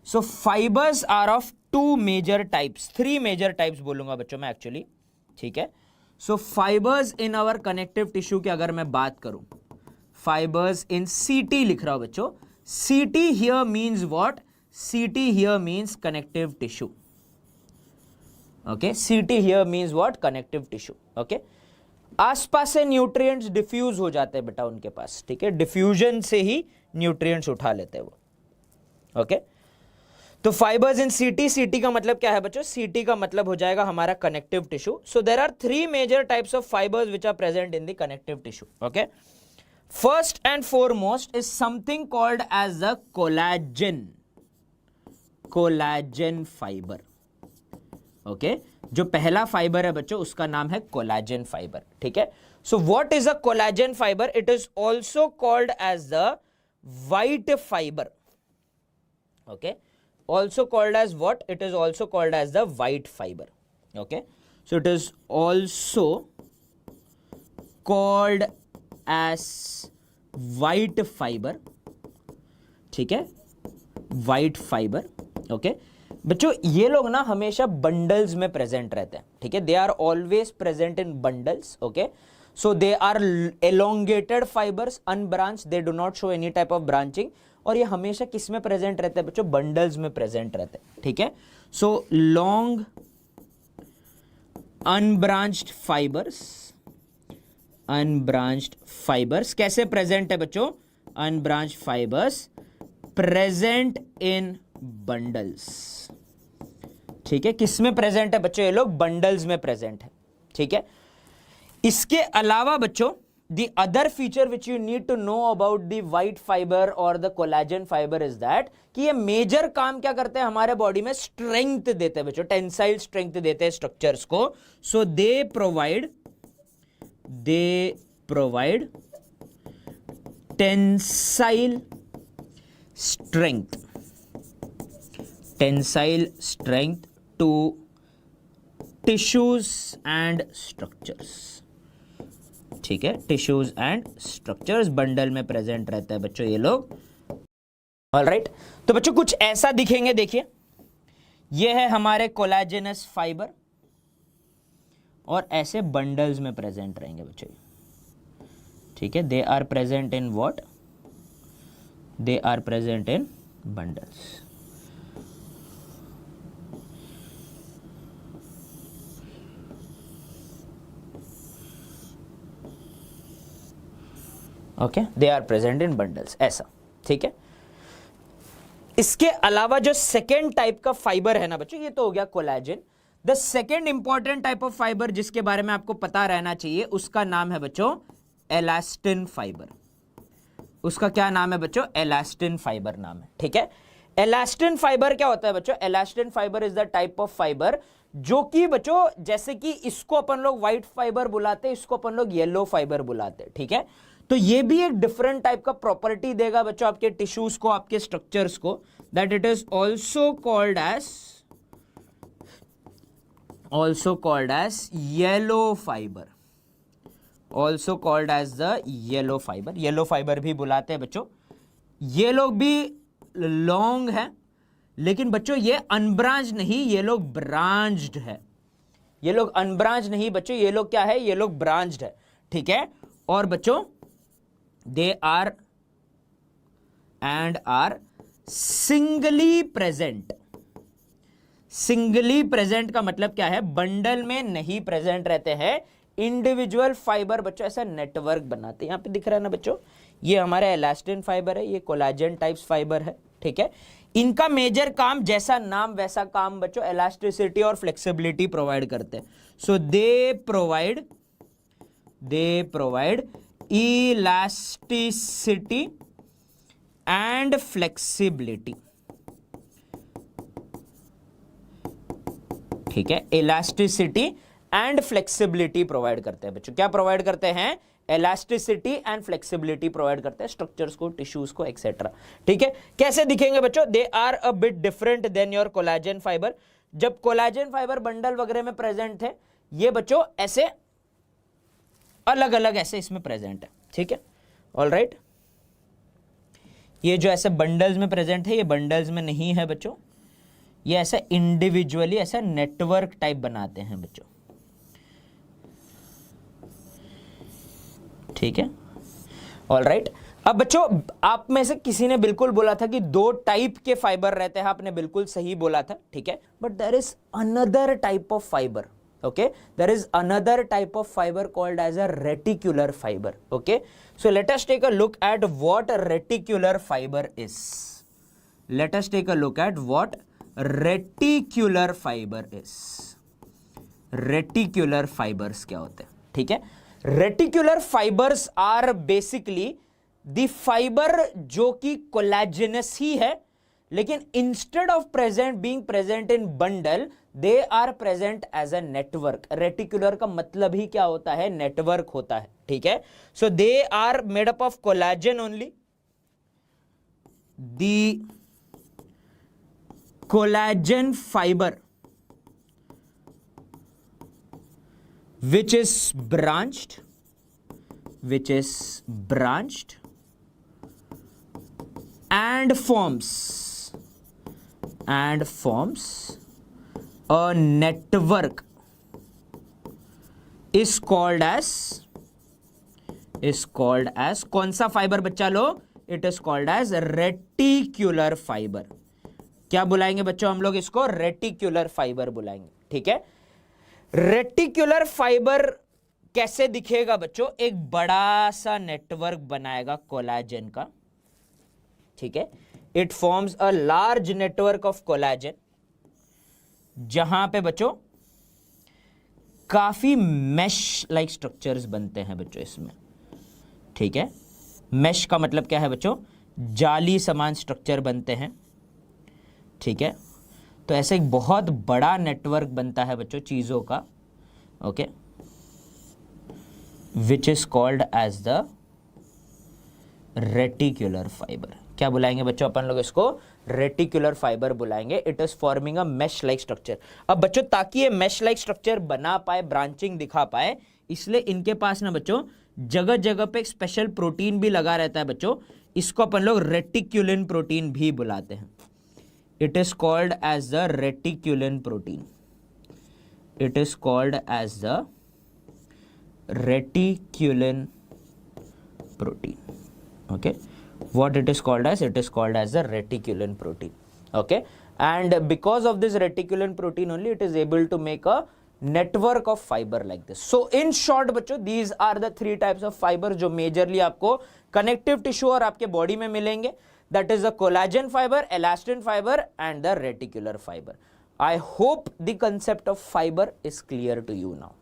So fibres are of two major types, three major types बोलूंगा बच्चों मैं actually, ठीक है। So fibres in our connective tissue की अगर मैं बात करूं, फाइबर्स इन सीटी लिख रहा हूं बच्चों, CT here means what, CT here means connective tissue, okay, CT here means what, connective tissue, okay. आसपास से न्यूट्रिएंट्स डिफ्यूज हो जाते हैं बेटा उनके पास, ठीक है, डिफ्यूजन से ही न्यूट्रिएंट्स उठा लेते हैं वो, ओके। तो फाइबर्स इन सीटी, सीटी का मतलब क्या है बच्चों, सीटी का मतलब हो जाएगा हमारा connective tissue. So there are three major types of fibres which are present in the connective tissue, okay. First and foremost is something called as the collagen, collagen fibre, okay. जो पहला फाइबर है बच्चों उसका नाम है collagen fibre, ठीक है। So what is a collagen fibre, it is also called as the white fibre, okay, also called as what, it is also called as the white fiber, okay. So it is also called as white fiber, ठीक है, white fiber, okay। बच्चों ये लोग ना हमेशा bundles में present रहते हैं, ठीक है, they are always present in bundles, okay. So they are elongated fibers, unbranched, they do not show any type of branching, और ये हमेशा किस में प्रेजेंट रहते हैं बच्चों, बंडल्स में प्रेजेंट रहते हैं, ठीक है। So long unbranched fibres, unbranched fibres कैसे प्रेजेंट है बच्चों, unbranched fibres present in bundles, ठीक है। किस में प्रेजेंट है बच्चों, ये लोग बंडल्स में प्रेजेंट है, ठीक है। इसके अलावा बच्चों the other feature which you need to know about the white fiber or the collagen fiber is that कि ये मेजर काम क्या करते हैं हमारे बॉडी में, स्ट्रेंथ देते हैं बच्चों, टेंसाइल स्ट्रेंथ देते हैं स्ट्रक्चर्स को। So they provide tensile strength to tissues and structures, ठीक है, टिश्यूज एंड स्ट्रक्चर्स बंडल में प्रेजेंट रहते हैं बच्चों ये लोग, ऑलराइट। तो बच्चों कुछ ऐसा दिखेंगे, देखिए ये है हमारे कोलाजेनस फाइबर और ऐसे बंडल्स में प्रेजेंट रहेंगे बच्चों, ठीक है। They are present in what, they are present in bundles, okay, they are present in bundles, ऐसा, ठीक है। इसके अलावा जो सेकेंड टाइप का फाइबर है ना बच्चों, ये तो हो गया collagen. The second important type of fibre जिसके बारे में आपको पता रहना चाहिए उसका नाम है बच्चों एलास्टिन फाइबर। उसका क्या नाम है बच्चों, एलास्टिन फाइबर नाम है, ठीक है। एलास्टिन फाइबर क्या होता है बच्चों, elastin fibre is the type of fibre जो कि बच्चों, जैसे कि इसको अपन लोग व्हाइट फाइबर बुलाते हैं, इसको अपन लोग येलो फाइबर बुलाते हैं, ठीक है। तो ये भी एक डिफरेंट टाइप का प्रॉपर्टी देगा बच्चों आपके टिश्यूज को, आपके स्ट्रक्चर्स को, that it is also called as yellow fibre, also called as the yellow fibre. Yellow fibre भी बुलाते हैं बच्चों। ये लोग भी लॉन्ग है, लेकिन बच्चों ये अनब्रांच नहीं, ये लोग ब्रांच्ड है। ये लोग अनब्रांच नहीं बच्चों, ये लोग क्या है, ये लोग ब्रांच्ड है, ठीक है। और बच्चों they are singly present। Singly present का मतलब क्या है, बंडल में नहीं प्रेजेंट रहते हैं, इंडिविजुअल फाइबर बच्चों ऐसा नेटवर्क बनाते हैं। यहां पे दिख रहा है ना बच्चों, ये हमारा एलास्टिन फाइबर है, ये कोलाजन टाइप्स फाइबर है, ठीक है। इनका मेजर काम, जैसा नाम वैसा काम बच्चों, इलास्टिसिटी और फ्लेक्सिबिलिटी प्रोवाइड करते हैं। So they provide elasticity and flexibility, ठीक है। इलास्टिसिटी एंड फ्लेक्सिबिलिटी प्रोवाइड करते हैं बच्चों। क्या प्रोवाइड करते हैं, इलास्टिसिटी एंड फ्लेक्सिबिलिटी प्रोवाइड करते हैं स्ट्रक्चर्स को, टिश्यूज को, एक्सेट्रा, ठीक है। कैसे दिखेंगे बच्चों, they are a bit different than your collagen fibre. जब कोलाजन फाइबर बंडल वगैरह में प्रेजेंट थे, ये बच्चों ऐसे अलग अलग ऐसे इसमें प्रेजेंट है, ठीक है, ऑलराइट। ये जो ऐसे बंडल्स में प्रेजेंट है, ये बंडल्स में नहीं है बच्चों, ये ऐसा इंडिविजुअली ऐसा नेटवर्क टाइप बनाते हैं बच्चों, ठीक है, ऑलराइट। अब बच्चों आप में से किसी ने बिल्कुल बोला था कि 2 टाइप के फाइबर रहते हैं, आपने बिल्कुल सही बोला था, ठीक है, but there is another type of fibre, okay, there is another type of fiber called as a reticular fiber, okay, so let us take a look at what reticular fiber is. Let us take a look at what reticular fiber is. Reticular fibers क्या होते हैं, ठीक है, reticular fibers are basically the fiber जो कि collagenous ही है, लेकिन instead of being present in bundle they are present as a network. Reticular का मतलब ही क्या होता है, नेटवर्क होता है, ठीक है। So they are made up of collagen only, the collagen fibre which is branched and forms a network is called as कौन सा फाइबर बच्चा लोग, it is called as reticular fibre. क्या बुलाएंगे बच्चों हम लोग इसको, रेटिकुलर फाइबर बुलाएंगे, ठीक है। रेटिकुलर फाइबर कैसे दिखेगा बच्चों, एक बड़ा सा नेटवर्क बनाएगा कोलाजन का, ठीक है, it forms a large network of collagen, जहां पे बच्चों काफी मैश लाइक स्ट्रक्चर्स बनते हैं बच्चों इसमें, ठीक है। मैश का मतलब क्या है बच्चों, जाली समान स्ट्रक्चर बनते हैं, ठीक है। तो ऐसे एक बहुत बड़ा नेटवर्क बनता है बच्चों चीजों का, okay, which is called as the reticular fibre. क्या बुलाएंगे बच्चों अपन लोग इसको, रेटिकुलर फाइबर बुलाएंगे। It is forming a mesh like structure. अब बच्चों ताकि ये मैश लाइक स्ट्रक्चर बना पाए, ब्रांचिंग दिखा पाए, इसलिए इनके पास ना बच्चों जगह जगह पे एक स्पेशल प्रोटीन भी लगा रहता है बच्चों, इसको अपन लोग रेटिक्यूलिन प्रोटीन भी बुलाते हैं। It is called as the reticulin protein, it is called as the reticulin protein, okay, what it is called as, it is called as the reticulin protein, okay, and because of this reticulin protein only it is able to make a network of fiber like this. So in short बच्चों these are the 3 types of fiber जो majorly आपको connective tissue और आपके body में मिलेंगे, that is the collagen fiber, elastin fiber and the reticular fiber. I hope the concept of fiber is clear to you now.